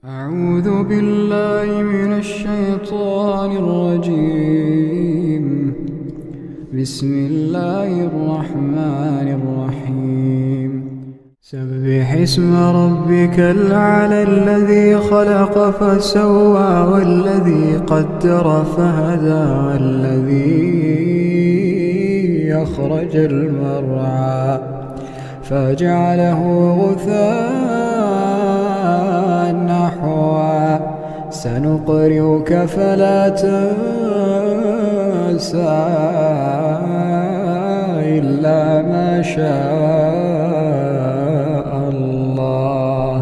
أعوذ بالله من الشيطان الرجيم. بسم الله الرحمن الرحيم. سبح اسم ربك الأعلى الذي خلق فسوى والذي قدر فهدى والذي أخرج المرعى فجعله غثاء نحوا سنقرئك فلا تنسى إلا ما شاء الله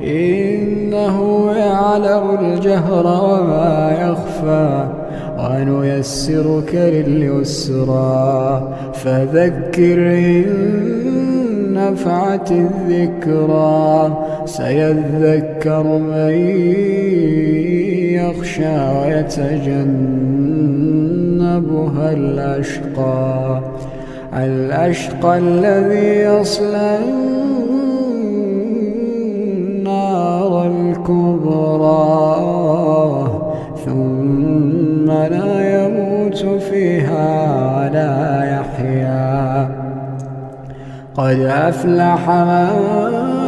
إنه يعلم الجهر وما يخفى ونيسرك لليسرى فذكر إن نفعت الذكرى سيذكر من يخشى ويتجنبها الأشقى الذي يصلى النار الكبرى ثم لا يموت فيها ولا يحيا قد أفلح من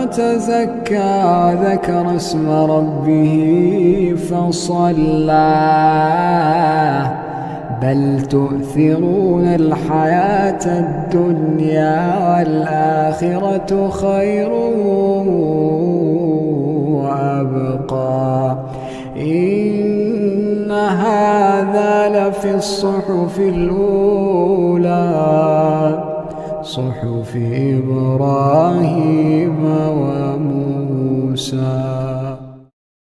تزكى وذكر اسم ربه فصلى بل تؤثرون الحياة الدنيا والآخرة خير وأبقى إن هذا لفي الصحف الأولى صحف إبراهيم وموسى.